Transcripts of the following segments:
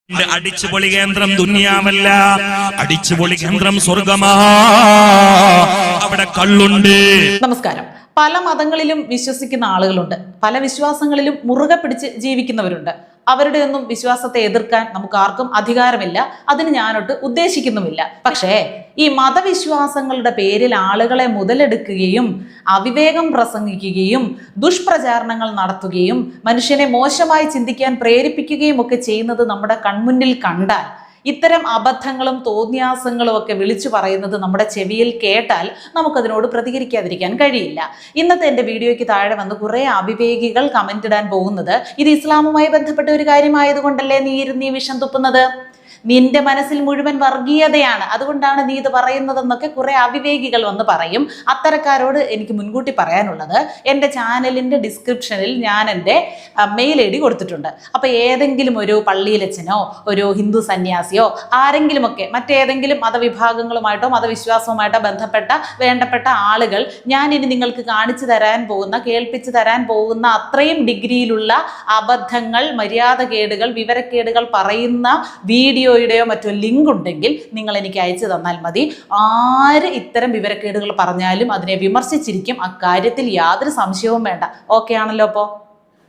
അടിച്ചുപൊളി കേന്ദ്രം ദുനിയാവല്ല, അടിച്ചുപൊളി കേന്ദ്രം സ്വർഗമാ. അവിടെ കള്ളുണ്ട്. നമസ്കാരം. പല മതങ്ങളിലും വിശ്വസിക്കുന്ന ആളുകളുണ്ട്, പല വിശ്വാസങ്ങളിലും മുറുകെ പിടിച്ച് ജീവിക്കുന്നവരുണ്ട്. അവരുടെ ഒന്നും വിശ്വാസത്തെ എതിർക്കാൻ നമുക്ക് ആർക്കും അധികാരമില്ല, അതിന് ഞാനൊട്ട് ഉദ്ദേശിക്കുന്നുമില്ല. പക്ഷേ ഈ മതവിശ്വാസങ്ങളുടെ പേരിൽ ആളുകളെ മുതലെടുക്കുകയും അവിവേകം പ്രസംഗിക്കുകയും ദുഷ്പ്രചാരണങ്ങൾ നടത്തുകയും മനുഷ്യനെ മോശമായി ചിന്തിക്കാൻ പ്രേരിപ്പിക്കുകയും ഒക്കെ ചെയ്യുന്നത് നമ്മുടെ കൺമുന്നിൽ കണ്ടാൽ, ഇത്തരം അബദ്ധങ്ങളും തോന്നിയാസങ്ങളും ഒക്കെ വിളിച്ചു പറയുന്നത് നമ്മുടെ ചെവിയിൽ കേട്ടാൽ നമുക്കതിനോട് പ്രതികരിക്കാതിരിക്കാൻ കഴിയില്ല. ഇന്നത്തെ എൻ്റെ വീഡിയോയ്ക്ക് താഴെ വന്ന് കുറേ അവിവേകികൾ കമൻ്റ് ഇടാൻ പോകുന്നത്, ഇത് ഇസ്ലാമുമായി ബന്ധപ്പെട്ട ഒരു കാര്യമായതുകൊണ്ടല്ലേ നീ ഇരുന്ന് ഈ വിഷം തുപ്പുന്നത്, നിന്റെ മനസ്സിൽ മുഴുവൻ വർഗീയതയാണ്, അതുകൊണ്ടാണ് നീ ഇത് പറയുന്നതെന്നൊക്കെ കുറെ അവിവേകികൾ വന്ന് പറയും. അത്തരക്കാരോട് എനിക്ക് മുൻകൂട്ടി പറയാനുള്ളത്, എൻ്റെ ചാനലിൻ്റെ ഡിസ്ക്രിപ്ഷനിൽ ഞാൻ എൻ്റെ മെയിൽ ID കൊടുത്തിട്ടുണ്ട്. അപ്പോൾ ഏതെങ്കിലും ഒരു പള്ളിയിലച്ചനോ ഒരു ഹിന്ദു സന്യാസിയോ ആരെങ്കിലുമൊക്കെ മറ്റേതെങ്കിലും മതവിഭാഗങ്ങളുമായിട്ടോ മതവിശ്വാസവുമായിട്ടോ ബന്ധപ്പെട്ട വേണ്ടപ്പെട്ട ആളുകൾ ഞാൻ ഇനി നിങ്ങൾക്ക് കാണിച്ചു തരാൻ പോകുന്ന, കേൾപ്പിച്ചു തരാൻ പോകുന്ന അത്രയും ഡിഗ്രിയിലുള്ള അബദ്ധങ്ങൾ, മര്യാദകേടുകൾ, വിവരക്കേടുകൾ പറയുന്ന വീഡിയോയുടെയോ മറ്റോ ലിങ്ക് ഉണ്ടെങ്കിൽ നിങ്ങൾ എനിക്ക് അയച്ചു തന്നാൽ മതി. ആര് ഇത്തരം വിവരക്കേടുകൾ പറഞ്ഞാലും അതിനെ വിമർശിച്ചിരിക്കും, അക്കാര്യത്തിൽ യാതൊരു സംശയവും വേണ്ട. ഓക്കെ ആണല്ലോ? അപ്പോൾ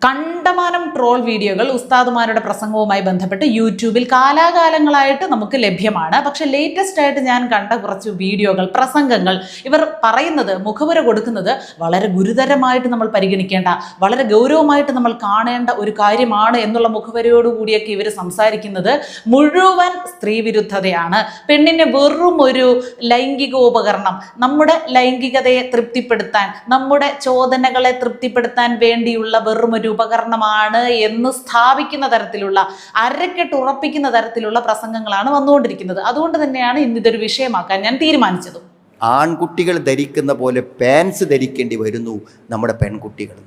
കണ്ടമാനം ട്രോൾ വീഡിയോകൾ ഉസ്താദുമാരുടെ പ്രസംഗവുമായി ബന്ധപ്പെട്ട് യൂട്യൂബിൽ കാലാകാലങ്ങളായിട്ട് നമുക്ക് ലഭ്യമാണ്. പക്ഷെ ലേറ്റസ്റ്റ് ആയിട്ട് ഞാൻ കണ്ട കുറച്ച് വീഡിയോകൾ, പ്രസംഗങ്ങൾ, ഇവർ പറയുന്നത്, മുഖവുര കൊടുക്കുന്നത് വളരെ ഗുരുതരമായിട്ട് നമ്മൾ പരിഗണിക്കേണ്ട, വളരെ ഗൗരവമായിട്ട് നമ്മൾ കാണേണ്ട ഒരു കാര്യമാണ് എന്നുള്ള മുഖവരയോടുകൂടിയൊക്കെ ഇവർ സംസാരിക്കുന്നത് മുഴുവൻ സ്ത്രീ വിരുദ്ധതയാണ്. പെണ്ണിനെ വെറും ഒരു ലൈംഗിക ഉപകരണം, നമ്മുടെ ലൈംഗികതയെ തൃപ്തിപ്പെടുത്താൻ, നമ്മുടെ ചോദനകളെ തൃപ്തിപ്പെടുത്താൻ വേണ്ടിയുള്ള വെറും ഒരു ഉപകരണമാണ് എന്ന് സ്ഥാപിക്കുന്ന തരത്തിലുള്ള, അരക്കെട്ട് ഉറപ്പിക്കുന്ന തരത്തിലുള്ള പ്രസംഗങ്ങളാണ് വന്നുകൊണ്ടിരിക്കുന്നത്. അതുകൊണ്ട് തന്നെയാണ് ഇന്നിതൊരു വിഷയമാക്കാൻ ഞാൻ തീരുമാനിച്ചത്. ആൺകുട്ടികൾ ധരിക്കുന്ന പോലെ പാൻസ് ധരിക്കേണ്ടി വരുന്നു നമ്മുടെ പെൺകുട്ടികൾ.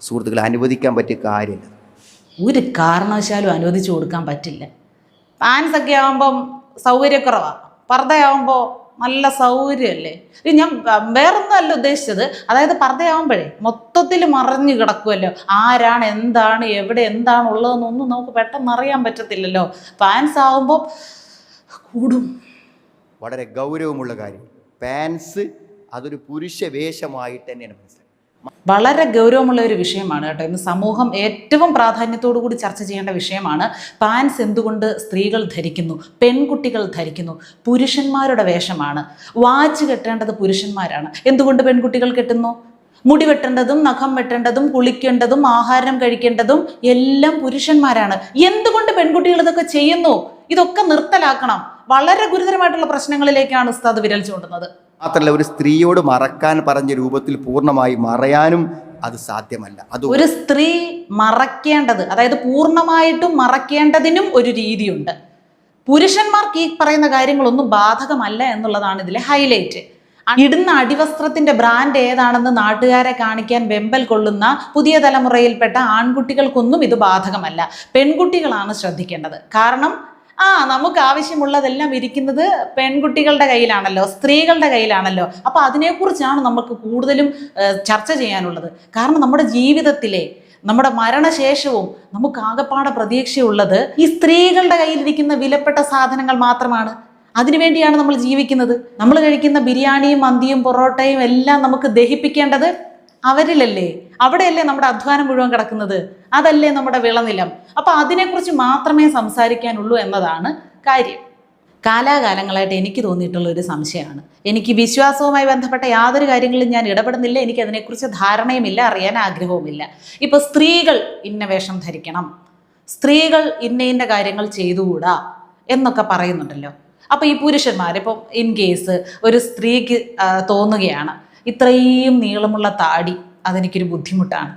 സുഹൃത്തുക്കളെ, അനുവദിക്കാൻ പറ്റിയ കാര്യമില്ല, ഒരു കാരണവശാലും അനുവദിച്ചു കൊടുക്കാൻ പറ്റില്ല. പാൻസ് ഒക്കെ ആകുമ്പം സൗകര്യക്കുറവാണ്, പർദ്ദയാവുമ്പോൾ നല്ല സൗകര്യമല്ലേ. ഞാൻ വേറൊന്നും അല്ല ഉദ്ദേശിച്ചത്, അതായത് പർദ്ദയാവുമ്പോഴേ മൊത്തത്തിൽ മറിഞ്ഞു കിടക്കുമല്ലോ, ആരാണ് എന്താണ് എവിടെ എന്താണ് ഉള്ളതെന്നൊന്നും നമുക്ക് പെട്ടെന്ന് അറിയാൻ പറ്റത്തില്ലല്ലോ. പാൻസ് ആവുമ്പോൾ കൂടും. വളരെ ഗൗരവമുള്ള കാര്യം. പാൻസ് അതൊരു പുരുഷ വേഷമായിട്ട് തന്നെയാണ് മനസ്സിലാക്കുന്നത്. വളരെ ഗൗരവമുള്ള ഒരു വിഷയമാണ് കേട്ടോ. ഇന്ന് സമൂഹം ഏറ്റവും പ്രാധാന്യത്തോടു കൂടി ചർച്ച ചെയ്യേണ്ട വിഷയമാണ് പാൻസ് എന്തുകൊണ്ട് സ്ത്രീകൾ ധരിക്കുന്നു, പെൺകുട്ടികൾ ധരിക്കുന്നു. പുരുഷന്മാരുടെ വേഷമാണ്. വാച്ച് കെട്ടേണ്ടത് പുരുഷന്മാരാണ്, എന്തുകൊണ്ട് പെൺകുട്ടികൾ കെട്ടുന്നു? മുടി വെട്ടേണ്ടതും നഖം വെട്ടേണ്ടതും കുളിക്കേണ്ടതും ആഹാരം കഴിക്കേണ്ടതും എല്ലാം പുരുഷന്മാരാണ്, എന്തുകൊണ്ട് പെൺകുട്ടികൾ ഇതൊക്കെ ചെയ്യുന്നു? ഇതൊക്കെ നിർത്തലാക്കണം. വളരെ ഗുരുതരമായിട്ടുള്ള പ്രശ്നങ്ങളിലേക്കാണ് ഉസ്താദ് വിരൽ ചൂണ്ടുന്നത്. മാത്രമല്ല, ഒരു സ്ത്രീയോട് മറക്കാൻ പറഞ്ഞ രൂപത്തിൽ പൂർണ്ണമായി മറയാനും അത് സാധ്യമല്ല. അത് ഒരു സ്ത്രീ മറയ്ക്കേണ്ടത്, അതായത് പൂർണ്ണമായിട്ടും മറയ്ക്കേണ്ടതിനും ഒരു രീതിയുണ്ട്. പുരുഷന്മാർക്ക് ഈ പറയുന്ന കാര്യങ്ങളൊന്നും ബാധകമല്ല എന്നുള്ളതാണ് ഇതിലെ ഹൈലൈറ്റ്. ഇടുന്ന അടിവസ്ത്രത്തിന്റെ ബ്രാൻഡ് ഏതാണെന്ന് നാട്ടുകാരെ കാണിക്കാൻ വെമ്പൽ കൊള്ളുന്ന പുതിയ തലമുറയിൽപ്പെട്ട ആൺകുട്ടികൾക്കൊന്നും ഇത് ബാധകമല്ല. പെൺകുട്ടികളാണ് ശ്രദ്ധിക്കേണ്ടത്. കാരണം നമുക്ക് ആവശ്യമുള്ളതെല്ലാം ഇരിക്കുന്നത് പെൺകുട്ടികളുടെ കയ്യിലാണല്ലോ, സ്ത്രീകളുടെ കയ്യിലാണല്ലോ. അപ്പോൾ അതിനെക്കുറിച്ചാണ് നമുക്ക് കൂടുതലും ചർച്ച ചെയ്യാനുള്ളത്. കാരണം നമ്മുടെ ജീവിതത്തിലെ, നമ്മുടെ മരണശേഷവും നമുക്ക് ആകെപ്പാടെ പ്രതീക്ഷയുള്ളത് ഈ സ്ത്രീകളുടെ കയ്യിലിരിക്കുന്ന വിലപ്പെട്ട സാധനങ്ങൾ മാത്രമാണ്. അതിനുവേണ്ടിയാണ് നമ്മൾ ജീവിക്കുന്നത്. നമ്മൾ കഴിക്കുന്ന ബിരിയാണിയും മന്തിയും പൊറോട്ടയും എല്ലാം നമുക്ക് ദഹിപ്പിക്കേണ്ടത് അവരിലല്ലേ, അവിടെയല്ലേ നമ്മുടെ അധ്വാനം മുഴുവൻ കിടക്കുന്നത്, അതല്ലേ നമ്മുടെ വിളനിലം. അപ്പൊ അതിനെക്കുറിച്ച് മാത്രമേ സംസാരിക്കാനുള്ളൂ എന്നതാണ് കാര്യം. കാലാകാലങ്ങളായിട്ട് എനിക്ക് തോന്നിയിട്ടുള്ള ഒരു സംശയമാണ്. എനിക്ക് വിശ്വാസവുമായി ബന്ധപ്പെട്ട യാതൊരു കാര്യങ്ങളിലും ഞാൻ ഇടപെടുന്നില്ല, എനിക്ക് അതിനെക്കുറിച്ച് ധാരണയുമില്ല, അറിയാൻ ആഗ്രഹവുമില്ല. ഇപ്പൊ സ്ത്രീകൾ ഇന്ന വേഷം ധരിക്കണം, സ്ത്രീകൾ ഇന്ന കാര്യങ്ങൾ ചെയ്തുകൂടാ എന്നൊക്കെ പറയുന്നുണ്ടല്ലോ. അപ്പൊ ഈ പുരുഷന്മാരിപ്പം ഇൻ കേസ് ഒരു സ്ത്രീക്ക് തോന്നുകയാണ്, ഇത്രയും നീളമുള്ള താടി അതെനിക്കൊരു ബുദ്ധിമുട്ടാണ്,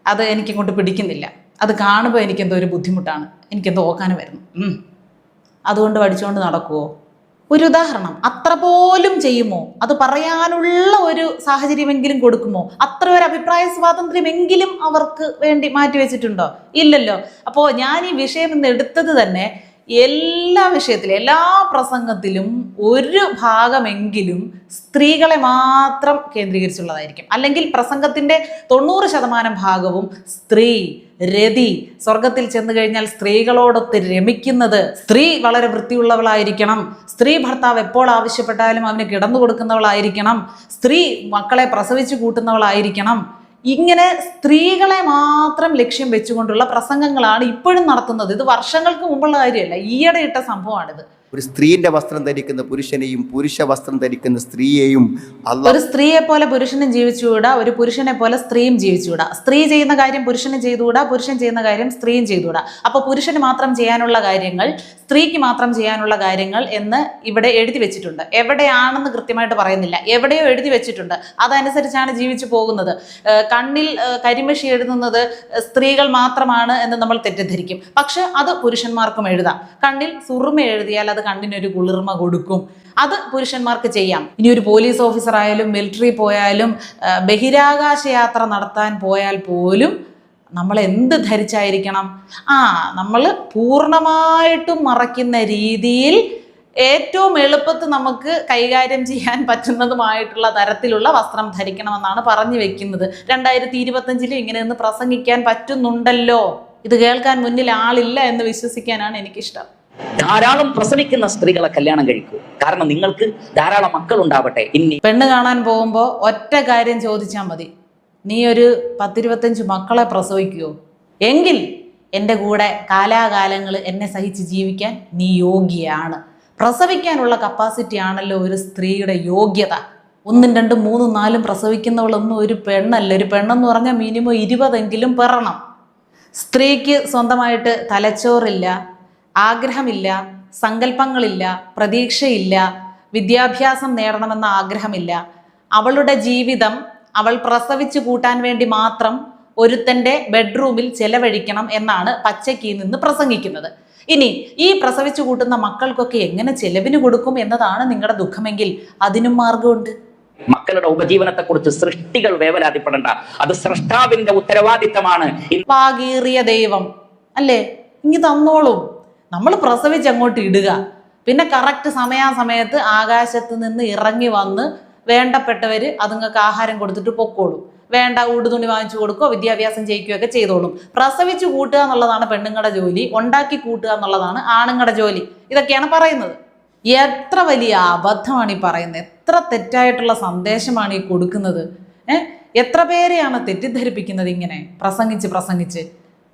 അത് എനിക്കിങ്ങോട്ട് പിടിക്കുന്നില്ല, അത് കാണുമ്പോൾ എനിക്കെന്തോ ഒരു ബുദ്ധിമുട്ടാണ്, എനിക്കെന്തോ ഓക്കാനം വരുന്നു, അതുകൊണ്ട് പഠിച്ചുകൊണ്ട് നടക്കുമോ? ഒരു ഉദാഹരണം, അത്ര പോലും ചെയ്യുമോ? അത് പറയാനുള്ള ഒരു സാഹചര്യമെങ്കിലും കൊടുക്കുമോ? അത്ര ഒരു അഭിപ്രായ സ്വാതന്ത്ര്യമെങ്കിലും അവർക്ക് വേണ്ടി മാറ്റിവെച്ചിട്ടുണ്ടോ? ഇല്ലല്ലോ. അപ്പോൾ ഞാൻ ഈ വിഷയം ഇന്ന് എടുത്തത് തന്നെ എല്ലാ വിഷയത്തിലും, എല്ലാ പ്രസംഗത്തിലും ഒരു ഭാഗമെങ്കിലും സ്ത്രീകളെ മാത്രം കേന്ദ്രീകരിച്ചുള്ളതായിരിക്കും. അല്ലെങ്കിൽ പ്രസംഗത്തിൻ്റെ 90% ഭാഗവും സ്ത്രീ, രതി, സ്വർഗത്തിൽ ചെന്ന് കഴിഞ്ഞാൽ സ്ത്രീകളോടൊത്ത് രമിക്കുന്നത്, സ്ത്രീ വളരെ വൃത്തിയുള്ളവളായിരിക്കണം, സ്ത്രീ ഭർത്താവ് എപ്പോൾ ആവശ്യപ്പെട്ടാലും അവന് കിടന്നു കൊടുക്കുന്നവളായിരിക്കണം, സ്ത്രീ മക്കളെ പ്രസവിച്ചു കൂട്ടുന്നവളായിരിക്കണം. ഇങ്ങനെ സ്ത്രീകളെ മാത്രം ലക്ഷ്യം വെച്ചുകൊണ്ടുള്ള പ്രസംഗങ്ങളാണ് ഇപ്പോഴും നടത്തുന്നത്. ഇത് വർഷങ്ങൾക്ക് മുമ്പുള്ള കാര്യമല്ല, ഈയിടെ ഇട്ട സംഭവമാണിത്. ഒരു സ്ത്രീന്റെ വസ്ത്രം ധരിക്കുന്ന പുരുഷനെയും പുരുഷ വസ്ത്രം ധരിക്കുന്ന സ്ത്രീയെയും ഒരു സ്ത്രീയെ പോലെ പുരുഷനും ജീവിച്ചുകൂടാ, ഒരു പുരുഷനെ പോലെ സ്ത്രീയും ജീവിച്ചുകൂടാ. സ്ത്രീ ചെയ്യുന്ന കാര്യം പുരുഷന് ചെയ്തുകൂടാ, പുരുഷൻ ചെയ്യുന്ന കാര്യം സ്ത്രീയും ചെയ്തുകൂടാ. അപ്പൊ പുരുഷന് മാത്രം ചെയ്യാനുള്ള കാര്യങ്ങൾ, സ്ത്രീക്ക് മാത്രം ചെയ്യാനുള്ള കാര്യങ്ങൾ എന്ന് ഇവിടെ എഴുതി വെച്ചിട്ടുണ്ട്. എവിടെയാണെന്ന് കൃത്യമായിട്ട് പറയുന്നില്ല, എവിടെയോ എഴുതി വെച്ചിട്ടുണ്ട്. അതനുസരിച്ചാണ് ജീവിച്ചു പോകുന്നത്. കണ്ണിൽ കരിമഷി എഴുതുന്നത് സ്ത്രീകൾ മാത്രമാണ് എന്ന് നമ്മൾ തെറ്റിദ്ധരിക്കും. പക്ഷെ അത് പുരുഷന്മാർക്കും എഴുതാം. കണ്ണിൽ സുറുമ എഴുതിയാൽ അത് കണ്ണിനൊരു കുളിർമ കൊടുക്കും. അത് പുരുഷന്മാർക്ക് ചെയ്യാം. ഇനി ഒരു പോലീസ് ഓഫീസർ ആയാലും മിലിറ്ററി പോയാലും ബഹിരാകാശ യാത്ര നടത്താൻ പോയാൽ പോലും നമ്മൾ എന്ത് ധരിച്ചായിരിക്കണം? നമ്മൾ പൂർണ്ണമായിട്ടും മറയ്ക്കുന്ന രീതിയിൽ ഏറ്റവും എളുപ്പത്തിൽ നമുക്ക് കൈകാര്യം ചെയ്യാൻ പറ്റുന്നതുമായിട്ടുള്ള തരത്തിലുള്ള വസ്ത്രം ധരിക്കണമെന്നാണ് പറഞ്ഞു വെക്കുന്നത്. 2025 ഇങ്ങനെയൊന്ന് പ്രസംഗിക്കാൻ പറ്റുന്നുണ്ടല്ലോ. ഇത് കേൾക്കാൻ മുന്നിൽ ആളില്ല എന്ന് വിശ്വസിക്കാനാണ് എനിക്കിഷ്ടം. ധാരാളം പ്രസവിക്കുന്ന സ്ത്രീകളെ കല്യാണം കഴിക്കൂ. കാരണം നിങ്ങൾക്ക് ധാരാളം മക്കൾ ഉണ്ടാവട്ടെ. ഇനി പെണ്ണ് കാണാൻ പോകുമ്പോൾ ഒറ്റ കാര്യം ചോദിച്ചാൽ മതി, നീ ഒരു 10-25 മക്കളെ പ്രസവിക്കുമോ? എങ്കിൽ എൻ്റെ കൂടെ കാലാകാലങ്ങൾ എന്നെ സഹിച്ച് ജീവിക്കാൻ നീ യോഗ്യയാണ്. പ്രസവിക്കാനുള്ള കപ്പാസിറ്റി ആണല്ലോ ഒരു സ്ത്രീയുടെ യോഗ്യത. 1, 2, 3, 4 പ്രസവിക്കുന്നവളൊന്നും ഒരു പെണ്ണല്ല. ഒരു പെണ്ണെന്ന് പറഞ്ഞാൽ മിനിമം 20 പിറണം. സ്ത്രീക്ക് സ്വന്തമായിട്ട് തലച്ചോറില്ല, ആഗ്രഹമില്ല, സങ്കല്പങ്ങളില്ല, പ്രതീക്ഷയില്ല, വിദ്യാഭ്യാസം നേടണമെന്ന ആഗ്രഹമില്ല. അവളുടെ ജീവിതം അവൾ പ്രസവിച്ചു കൂട്ടാൻ വേണ്ടി മാത്രം ഒരുത്തൻ്റെ ബെഡ്റൂമിൽ ചെലവഴിക്കണം എന്നാണ് പച്ചയ്ക്ക് നിന്ന് പ്രസംഗിക്കുന്നത്. ഇനി ഈ പ്രസവിച്ചു കൂട്ടുന്ന മക്കൾക്കൊക്കെ എങ്ങനെ ചെലവിന് കൊടുക്കും എന്നതാണ് നിങ്ങളുടെ ദുഃഖമെങ്കിൽ അതിനും മാർഗമുണ്ട്. മക്കളുടെ ഉപജീവനത്തെ കുറിച്ച് സൃഷ്ടികൾ വേവലാതിപ്പെടേണ്ട. അത് സൃഷ്ടാവിന്റെ ഉത്തരവാദിത്തമാണ്. പാകീറിയ ദൈവം അല്ലേ, ഇങ്ങി തന്നോളും. നമ്മൾ പ്രസവിച്ച് അങ്ങോട്ട് ഇടുക, പിന്നെ കറക്റ്റ് സമയാസമയത്ത് ആകാശത്ത് നിന്ന് ഇറങ്ങി വന്ന് വേണ്ടപ്പെട്ടവർ അതുങ്ങൾക്ക് ആഹാരം കൊടുത്തിട്ട് പൊക്കോളും. വേണ്ട ഉടുതുണി വാങ്ങിച്ചു കൊടുക്കുകയോ വിദ്യാഭ്യാസം ചെയ്യിക്കുകയൊക്കെ ചെയ്തോളും. പ്രസവിച്ചു കൂട്ടുക എന്നുള്ളതാണ് പെണ്ണുങ്ങളുടെ ജോലി, ഉണ്ടാക്കി കൂട്ടുക എന്നുള്ളതാണ് ആണുങ്ങളുടെ ജോലി. ഇതൊക്കെയാണ് പറയുന്നത്. എത്ര വലിയ അബദ്ധമാണ് ഈ പറയുന്നത്, എത്ര തെറ്റായിട്ടുള്ള സന്ദേശമാണ് ഈ കൊടുക്കുന്നത്. എത്ര പേരെയാണ് തെറ്റിദ്ധരിപ്പിക്കുന്നത് ഇങ്ങനെ പ്രസംഗിച്ച്.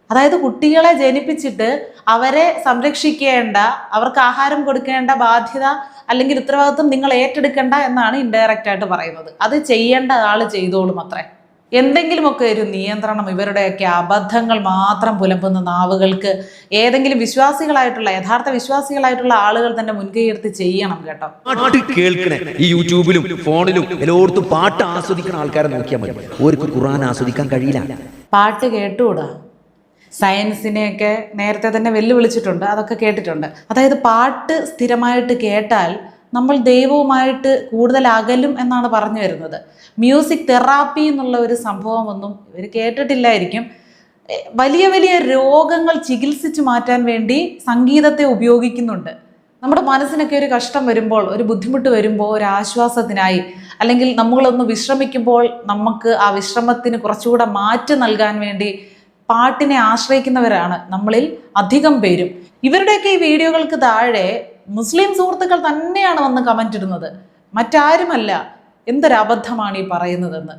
അതായത് കുട്ടികളെ ജനിപ്പിച്ചിട്ട് അവരെ സംരക്ഷിക്കേണ്ട, അവർക്ക് ആഹാരം കൊടുക്കേണ്ട ബാധ്യത അല്ലെങ്കിൽ ഉത്തരവാദിത്വം നിങ്ങൾ ഏറ്റെടുക്കേണ്ട എന്നാണ് ഇൻഡയറക്റ്റ് ആയിട്ട് പറയുന്നത്. അത് ചെയ്യേണ്ട ആൾ ചെയ്തോളും അത്രേ. എന്തെങ്കിലുമൊക്കെ ഒരു നിയന്ത്രണം ഇവരുടെയൊക്കെ അബദ്ധങ്ങൾ മാത്രം പുലമ്പുന്ന നാവുകൾക്ക് ഏതെങ്കിലും വിശ്വാസികളായിട്ടുള്ള, യഥാർത്ഥ വിശ്വാസികളായിട്ടുള്ള ആളുകൾ തന്നെ മുൻകൈയെടുത്ത് ചെയ്യണം കേട്ടോ. പാട്ട് കേൾക്കണേ, ഈ യൂട്യൂബിലും ഫോണിലും എല്ലായിടത്തും പാട്ട് ആസ്വദിക്കുന്ന ആൾക്കാരെ നോക്കിയാൽ മതി. അവർക്ക് ഖുർആൻ ആസ്വദിക്കാൻ കഴിയില്ല. പാട്ട് കേട്ടുകൂടാ. സയൻസിനെയൊക്കെ നേരത്തെ തന്നെ വെല്ലുവിളിച്ചിട്ടുണ്ട്, അതൊക്കെ കേട്ടിട്ടുണ്ട്. അതായത് പാട്ട് സ്ഥിരമായിട്ട് കേട്ടാൽ നമ്മൾ ദൈവവുമായിട്ട് കൂടുതൽ അകലും എന്നാണ് പറഞ്ഞു വരുന്നത്. മ്യൂസിക് തെറാപ്പി എന്നുള്ള ഒരു സംഭവമൊന്നും ഇവർ കേട്ടിട്ടില്ലായിരിക്കും. വലിയ വലിയ രോഗങ്ങൾ ചികിത്സിച്ച് മാറ്റാൻ വേണ്ടി സംഗീതത്തെ ഉപയോഗിക്കുന്നുണ്ട്. നമ്മുടെ മനസ്സിനൊക്കെ ഒരു കഷ്ടം വരുമ്പോൾ, ഒരു ബുദ്ധിമുട്ട് വരുമ്പോൾ, ഒരു ആശ്വാസത്തിനായി, അല്ലെങ്കിൽ നമ്മളൊന്ന് വിശ്രമിക്കുമ്പോൾ നമുക്ക് ആ വിശ്രമത്തിന് കുറച്ചുകൂടെ മാറ്റം നൽകാൻ വേണ്ടി പാട്ടിനെ ആശ്രയിക്കുന്നവരാണ് നമ്മളിൽ അധികം പേരും. ഇവരുടെയൊക്കെ ഈ വീഡിയോകൾക്ക് താഴെ മുസ്ലിം സുഹൃത്തുക്കൾ തന്നെയാണ് വന്ന് കമന്റ് ഇടുന്നത്, മറ്റാരുമല്ല. എന്തൊരബദ്ധമാണ് ഈ പറയുന്നതെന്ന്.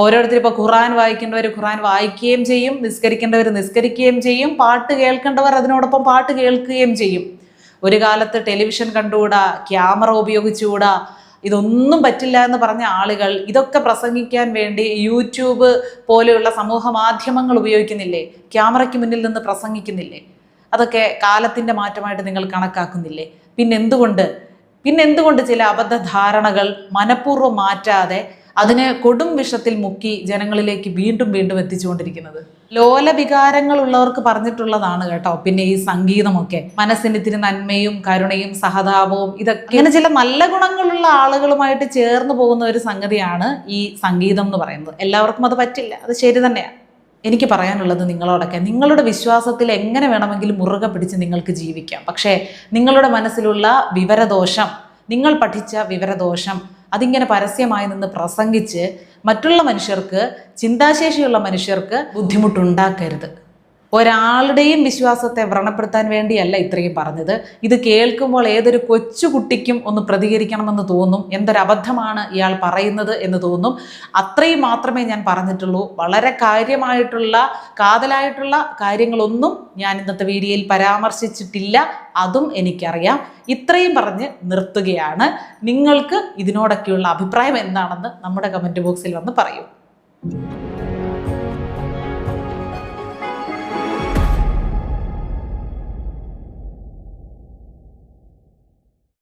ഓരോരുത്തരും ഇപ്പോൾ ഖുർആൻ വായിക്കേണ്ടവർ ഖുർആൻ വായിക്കുകയും ചെയ്യും, നിസ്കരിക്കേണ്ടവർ നിസ്കരിക്കുകയും ചെയ്യും, പാട്ട് കേൾക്കേണ്ടവർ അതിനോടൊപ്പം പാട്ട് കേൾക്കുകയും ചെയ്യും. ഒരു കാലത്ത് ടെലിവിഷൻ കണ്ടുകൂടാ, ക്യാമറ ഉപയോഗിച്ചുകൂടാ, ഇതൊന്നും പറ്റില്ല എന്ന് പറഞ്ഞ ആളുകൾ ഇതൊക്കെ പ്രസംഗിക്കാൻ വേണ്ടി യൂട്യൂബ് പോലെയുള്ള സമൂഹ മാധ്യമങ്ങൾ ഉപയോഗിക്കുന്നില്ലേ? ക്യാമറയ്ക്ക് മുന്നിൽ നിന്ന് പ്രസംഗിക്കുന്നില്ലേ? അതൊക്കെ കാലത്തിൻ്റെ മാറ്റമായിട്ട് നിങ്ങൾ കണക്കാക്കുന്നില്ലേ? പിന്നെന്തുകൊണ്ട് ചില അബദ്ധ ധാരണകൾ മനഃപൂർവ്വം മാറ്റാതെ അതിനെ കൊടും വിഷത്തിൽ മുക്കി ജനങ്ങളിലേക്ക് വീണ്ടും വീണ്ടും എത്തിച്ചുകൊണ്ടിരിക്കുന്നത്. ലോലവികാരങ്ങളുള്ളവർക്ക് പറഞ്ഞിട്ടുള്ളതാണ് കേട്ടോ. പിന്നെ ഈ സംഗീതമൊക്കെ മനസ്സിന് ഇത്തിരി നന്മയും കരുണയും സഹതാപവും ഇതൊക്കെ ഇങ്ങനെ ചില നല്ല ഗുണങ്ങളുള്ള ആളുകളുമായിട്ട് ചേർന്ന് പോകുന്ന ഒരു സംഗതിയാണ് ഈ സംഗീതം എന്ന് പറയുന്നത്. എല്ലാവർക്കും അത് പറ്റില്ല, അത് ശരി തന്നെയാണ്. എനിക്ക് പറയാനുള്ളത് നിങ്ങളോടൊക്കെ, നിങ്ങളുടെ വിശ്വാസത്തിൽ എങ്ങനെ വേണമെങ്കിലും മുറുകെ പിടിച്ച് നിങ്ങൾക്ക് ജീവിക്കാം. പക്ഷേ നിങ്ങളുടെ മനസ്സിലുള്ള വിവരദോഷം, നിങ്ങൾ പഠിച്ച വിവരദോഷം അതിങ്ങനെ പരസ്യമായി നിന്ന് പ്രസംഗിച്ച് മറ്റുള്ള മനുഷ്യർക്ക്, ചിന്താശേഷിയുള്ള മനുഷ്യർക്ക് ബുദ്ധിമുട്ടുണ്ടാക്കരുത്. ഒരാളുടെയും വിശ്വാസത്തെ വ്രണപ്പെടുത്താൻ വേണ്ടിയല്ല ഇത്രയും പറഞ്ഞത്. ഇത് കേൾക്കുമ്പോൾ ഏതൊരു കൊച്ചുകുട്ടിക്കും ഒന്ന് പ്രതികരിക്കണമെന്ന് തോന്നും. എന്തൊരബദ്ധമാണ് ഇയാൾ പറയുന്നത് എന്ന് തോന്നും. അത്രയും മാത്രമേ ഞാൻ പറഞ്ഞിട്ടുള്ളൂ. വളരെ കാര്യമായിട്ടുള്ള കാതലായിട്ടുള്ള കാര്യങ്ങളൊന്നും ഞാൻ ഇന്നത്തെ വീഡിയോയിൽ പരാമർശിച്ചിട്ടില്ല. അതും എനിക്കറിയാം. ഇത്രയും പറഞ്ഞ് നിർത്തുകയാണ്. നിങ്ങൾക്ക് ഇതിനോടൊക്കെയുള്ള അഭിപ്രായം എന്താണെന്ന് നമ്മുടെ കമൻറ്റ് ബോക്സിൽ വന്ന് പറയൂ.